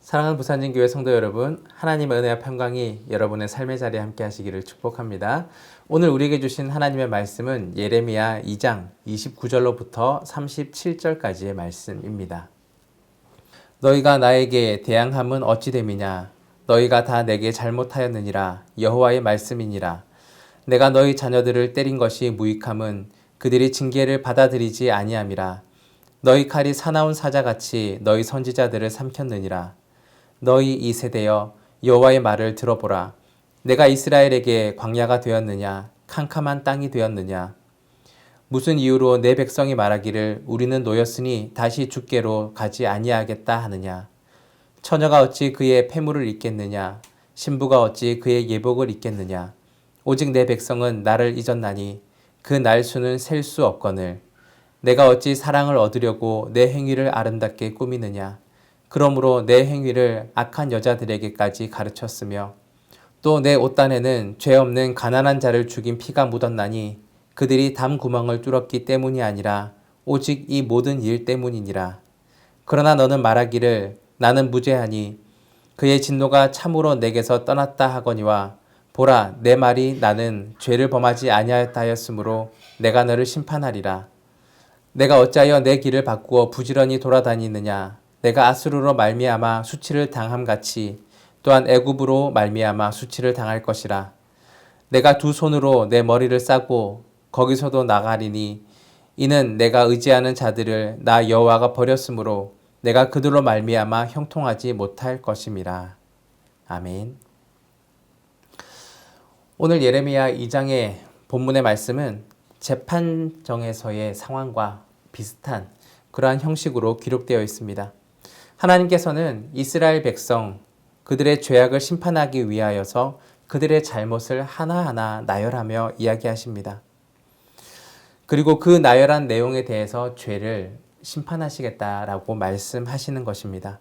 사랑하는 부산진교회 성도 여러분, 하나님의 은혜와 평강이 여러분의 삶의 자리에 함께 하시기를 축복합니다. 오늘 우리에게 주신 하나님의 말씀은 예레미야 2장 29절로부터 37절까지의 말씀입니다. 너희가 나에게 대항함은 어찌 됨이냐? 너희가 다 내게 잘못하였느니라. 여호와의 말씀이니라. 내가 너희 자녀들을 때린 것이 무익함은 그들이 징계를 받아들이지 아니함이라. 너희 칼이 사나운 사자같이 너희 선지자들을 삼켰느니라. 너희 이 세대여 여호와의 말을 들어보라. 내가 이스라엘에게 광야가 되었느냐? 캄캄한 땅이 되었느냐? 무슨 이유로 내 백성이 말하기를 우리는 노였으니 다시 죽게로 가지 아니하겠다 하느냐? 처녀가 어찌 그의 패물을 입겠느냐? 신부가 어찌 그의 예복을 입겠느냐? 오직 내 백성은 나를 잊었나니 그 날수는 셀 수 없거늘. 내가 어찌 사랑을 얻으려고 내 행위를 아름답게 꾸미느냐? 그러므로 내 행위를 악한 여자들에게까지 가르쳤으며 또 내 옷단에는 죄 없는 가난한 자를 죽인 피가 묻었나니 그들이 담 구멍을 뚫었기 때문이 아니라 오직 이 모든 일 때문이니라. 그러나 너는 말하기를 나는 무죄하니 그의 진노가 참으로 내게서 떠났다 하거니와 보라 내 말이 나는 죄를 범하지 아니하였다 하였으므로 내가 너를 심판하리라. 내가 어찌하여 내 길을 바꾸어 부지런히 돌아다니느냐? 내가 아수르로 말미암아 수치를 당함같이 또한 애굽으로 말미암아 수치를 당할 것이라. 내가 두 손으로 내 머리를 싸고 거기서도 나가리니 이는 내가 의지하는 자들을 나 여호와가 버렸으므로 내가 그들로 말미암아 형통하지 못할 것임이라. 아멘. 오늘 예레미야 2장의 본문의 말씀은 재판정에서의 상황과 비슷한 그러한 형식으로 기록되어 있습니다. 하나님께서는 이스라엘 백성, 그들의 죄악을 심판하기 위하여서 그들의 잘못을 하나하나 나열하며 이야기하십니다. 그리고 그 나열한 내용에 대해서 죄를 심판하시겠다라고 말씀하시는 것입니다.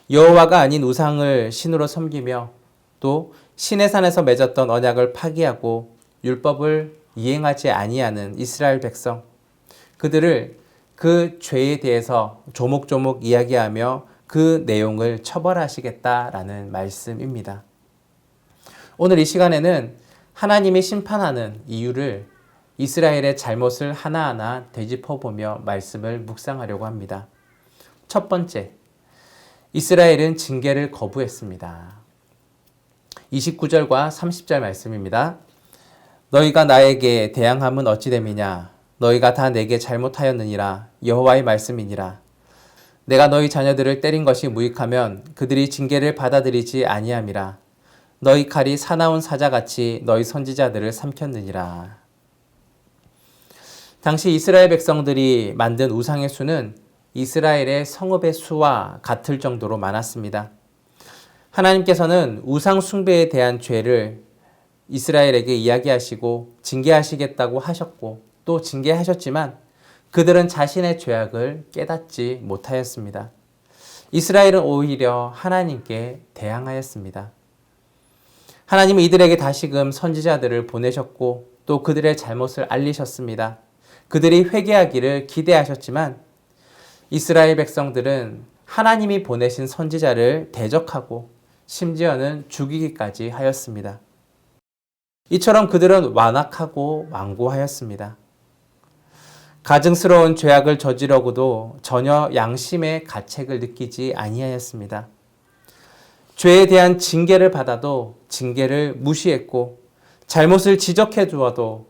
여호와가 아닌 우상을 신으로 섬기며 또 신의 산에서 맺었던 언약을 파기하고 율법을 이행하지 아니하는 이스라엘 백성, 그들을 그 죄에 대해서 조목조목 이야기하며 그 내용을 처벌하시겠다라는 말씀입니다. 오늘 이 시간에는 하나님이 심판하는 이유를 이스라엘의 잘못을 하나하나 되짚어보며 말씀을 묵상하려고 합니다. 첫 번째, 이스라엘은 징계를 거부했습니다. 29절과 30절 말씀입니다. 너희가 나에게 대항함은 어찌 됨이냐? 너희가 다 내게 잘못하였느니라. 여호와의 말씀이니라. 내가 너희 자녀들을 때린 것이 무익하면 그들이 징계를 받아들이지 아니함이라. 너희 칼이 사나운 사자같이 너희 선지자들을 삼켰느니라. 당시 이스라엘 백성들이 만든 우상의 수는 이스라엘의 성읍의 수와 같을 정도로 많았습니다. 하나님께서는 우상 숭배에 대한 죄를 이스라엘에게 이야기하시고 징계하시겠다고 하셨고 또 징계하셨지만 그들은 자신의 죄악을 깨닫지 못하였습니다. 이스라엘은 오히려 하나님께 대항하였습니다. 하나님은 이들에게 다시금 선지자들을 보내셨고 또 그들의 잘못을 알리셨습니다. 그들이 회개하기를 기대하셨지만 이스라엘 백성들은 하나님이 보내신 선지자를 대적하고 심지어는 죽이기까지 하였습니다. 이처럼 그들은 완악하고 완고하였습니다. 가증스러운 죄악을 저지르고도 전혀 양심의 가책을 느끼지 아니하였습니다. 죄에 대한 징계를 받아도 징계를 무시했고 잘못을 지적해 주어도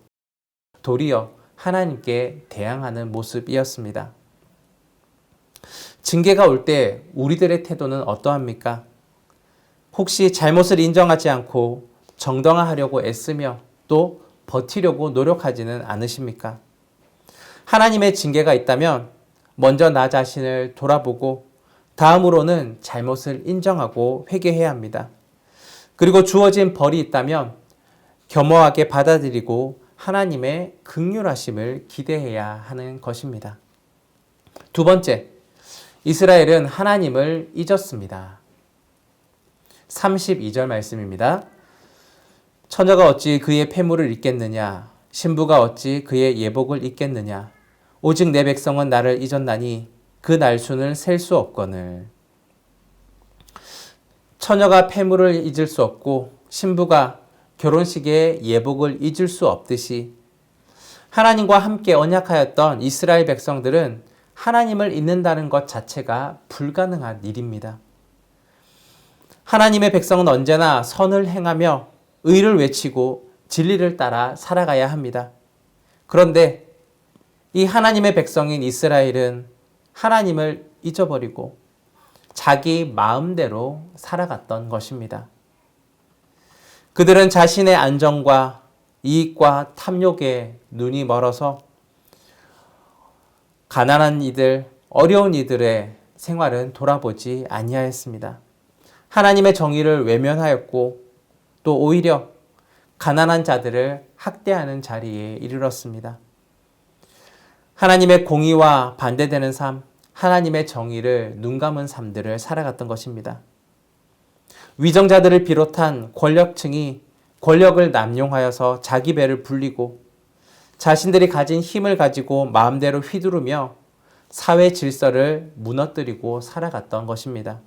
도리어 하나님께 대항하는 모습이었습니다. 징계가 올 때 우리들의 태도는 어떠합니까? 혹시 잘못을 인정하지 않고 정당화하려고 애쓰며 또 버티려고 노력하지는 않으십니까? 하나님의 징계가 있다면 먼저 나 자신을 돌아보고 다음으로는 잘못을 인정하고 회개해야 합니다. 그리고 주어진 벌이 있다면 겸허하게 받아들이고 하나님의 긍휼하심을 기대해야 하는 것입니다. 두 번째, 이스라엘은 하나님을 잊었습니다. 32절 말씀입니다. 처녀가 어찌 그의 패물을 입겠느냐? 신부가 어찌 그의 예복을 입겠느냐. 오직 내 백성은 나를 잊었나니 그 날수는 셀 수 없거늘. 처녀가 폐물을 잊을 수 없고 신부가 결혼식의 예복을 잊을 수 없듯이 하나님과 함께 언약하였던 이스라엘 백성들은 하나님을 잊는다는 것 자체가 불가능한 일입니다. 하나님의 백성은 언제나 선을 행하며 의를 외치고 진리를 따라 살아가야 합니다. 그런데 이 하나님의 백성인 이스라엘은 하나님을 잊어버리고 자기 마음대로 살아갔던 것입니다. 그들은 자신의 안정과 이익과 탐욕에 눈이 멀어서 가난한 이들, 어려운 이들의 생활은 돌아보지 아니하였습니다. 하나님의 정의를 외면하였고 또 오히려 가난한 자들을 학대하는 자리에 이르렀습니다. 하나님의 공의와 반대되는 삶, 하나님의 정의를 눈감은 삶들을 살아갔던 것입니다. 위정자들을 비롯한 권력층이 권력을 남용하여서 자기 배를 불리고 자신들이 가진 힘을 가지고 마음대로 휘두르며 사회 질서를 무너뜨리고 살아갔던 것입니다.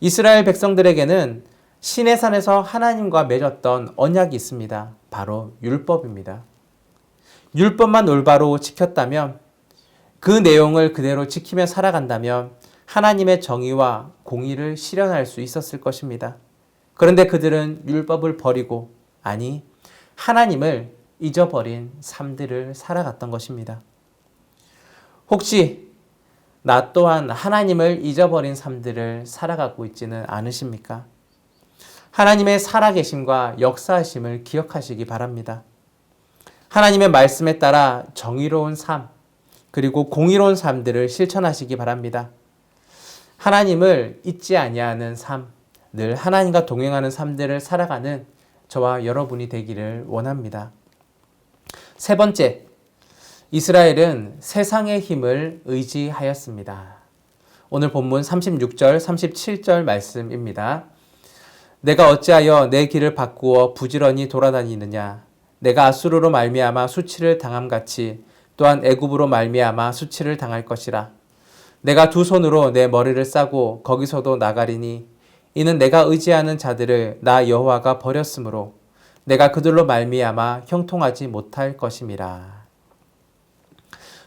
이스라엘 백성들에게는 시내산에서 하나님과 맺었던 언약이 있습니다. 바로 율법입니다. 율법만 올바로 지켰다면, 그 내용을 그대로 지키며 살아간다면 하나님의 정의와 공의를 실현할 수 있었을 것입니다. 그런데 그들은 율법을 버리고, 아니 하나님을 잊어버린 삶들을 살아갔던 것입니다. 혹시 나 또한 하나님을 잊어버린 삶들을 살아가고 있지는 않으십니까? 하나님의 살아계심과 역사하심을 기억하시기 바랍니다. 하나님의 말씀에 따라 정의로운 삶, 그리고 공의로운 삶들을 실천하시기 바랍니다. 하나님을 잊지 아니하는 삶, 늘 하나님과 동행하는 삶들을 살아가는 저와 여러분이 되기를 원합니다. 세 번째, 이스라엘은 세상의 힘을 의지하였습니다. 오늘 본문 36절, 37절 말씀입니다. 내가 어찌하여 내 길을 바꾸어 부지런히 돌아다니느냐. 내가 아수르로 말미암아 수치를 당함같이 또한 애굽으로 말미암아 수치를 당할 것이라. 내가 두 손으로 내 머리를 싸고 거기서도 나가리니 이는 내가 의지하는 자들을 나 여호와가 버렸으므로 내가 그들로 말미암아 형통하지 못할 것임이라.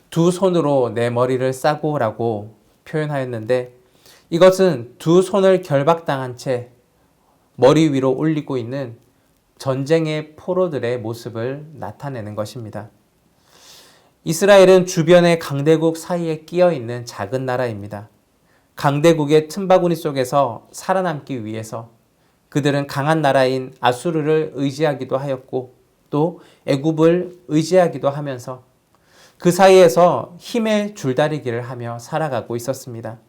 두 손으로 내 머리를 싸고라고 표현하였는데, 이것은 두 손을 결박당한 채 머리 위로 올리고 있는 전쟁의 포로들의 모습을 나타내는 것입니다. 이스라엘은 주변의 강대국 사이에 끼어 있는 작은 나라입니다. 강대국의 틈바구니 속에서 살아남기 위해서 그들은 강한 나라인 아수르를 의지하기도 하였고 또 애굽을 의지하기도 하면서 그 사이에서 힘의 줄다리기를 하며 살아가고 있었습니다.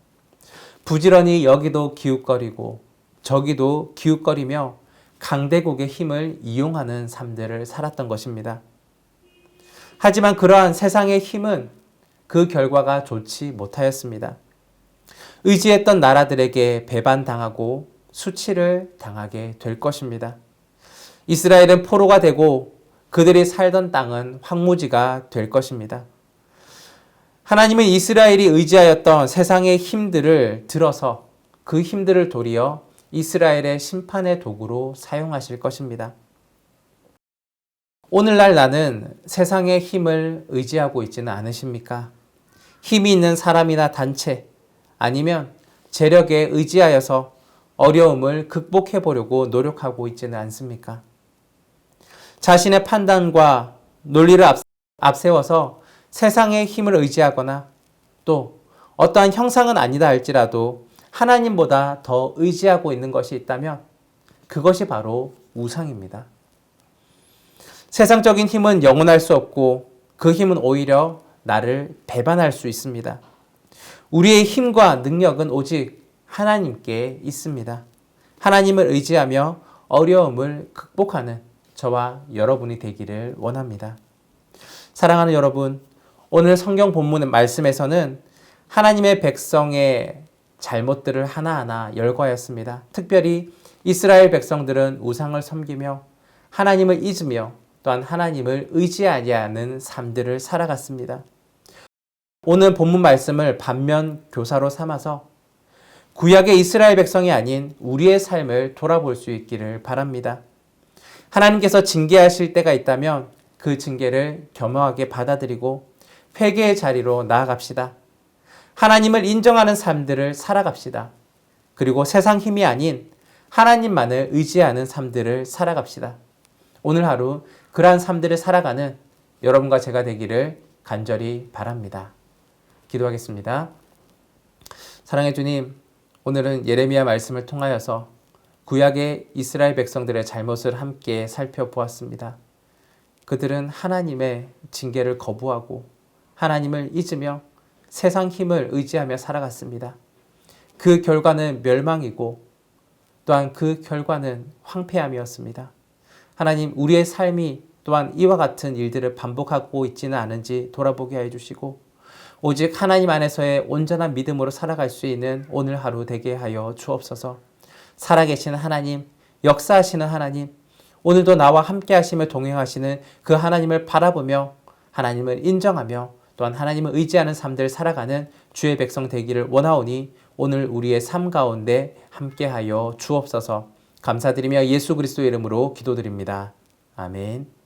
부지런히 여기도 기웃거리고 저기도 기웃거리며 강대국의 힘을 이용하는 삶들을 살았던 것입니다. 하지만 그러한 세상의 힘은 그 결과가 좋지 못하였습니다. 의지했던 나라들에게 배반당하고 수치를 당하게 될 것입니다. 이스라엘은 포로가 되고 그들이 살던 땅은 황무지가 될 것입니다. 하나님은 이스라엘이 의지하였던 세상의 힘들을 들어서 그 힘들을 도리어 이스라엘의 심판의 도구로 사용하실 것입니다. 오늘날 나는 세상의 힘을 의지하고 있지는 않으십니까? 힘이 있는 사람이나 단체, 아니면 재력에 의지하여서 어려움을 극복해 보려고 노력하고 있지는 않습니까? 자신의 판단과 논리를 앞세워서 세상의 힘을 의지하거나 또 어떠한 형상은 아니다 할지라도 하나님보다 더 의지하고 있는 것이 있다면 그것이 바로 우상입니다. 세상적인 힘은 영원할 수 없고 그 힘은 오히려 나를 배반할 수 있습니다. 우리의 힘과 능력은 오직 하나님께 있습니다. 하나님을 의지하며 어려움을 극복하는 저와 여러분이 되기를 원합니다. 사랑하는 여러분, 오늘 성경 본문의 말씀에서는 하나님의 백성의 잘못들을 하나하나 열거하였습니다. 특별히 이스라엘 백성들은 우상을 섬기며 하나님을 잊으며 또한 하나님을 의지하지 않은 삶들을 살아갔습니다. 오늘 본문 말씀을 반면 교사로 삼아서 구약의 이스라엘 백성이 아닌 우리의 삶을 돌아볼 수 있기를 바랍니다. 하나님께서 징계하실 때가 있다면 그 징계를 겸허하게 받아들이고 회개의 자리로 나아갑시다. 하나님을 인정하는 삶들을 살아갑시다. 그리고 세상 힘이 아닌 하나님만을 의지하는 삶들을 살아갑시다. 오늘 하루 그러한 삶들을 살아가는 여러분과 제가 되기를 간절히 바랍니다. 기도하겠습니다. 사랑의 주님, 오늘은 예레미야 말씀을 통하여서 구약의 이스라엘 백성들의 잘못을 함께 살펴보았습니다. 그들은 하나님의 징계를 거부하고 하나님을 잊으며 세상 힘을 의지하며 살아갔습니다. 그 결과는 멸망이고 또한 그 결과는 황폐함이었습니다. 하나님, 우리의 삶이 또한 이와 같은 일들을 반복하고 있지는 않은지 돌아보게 해 주시고 오직 하나님 안에서의 온전한 믿음으로 살아갈 수 있는 오늘 하루 되게 하여 주옵소서. 살아계시는 하나님, 역사하시는 하나님, 오늘도 나와 함께 하시며 동행하시는 그 하나님을 바라보며 하나님을 인정하며 또한 하나님을 의지하는 삶들을 살아가는 주의 백성 되기를 원하오니 오늘 우리의 삶 가운데 함께하여 주옵소서. 감사드리며 예수 그리스도의 이름으로 기도드립니다. 아멘.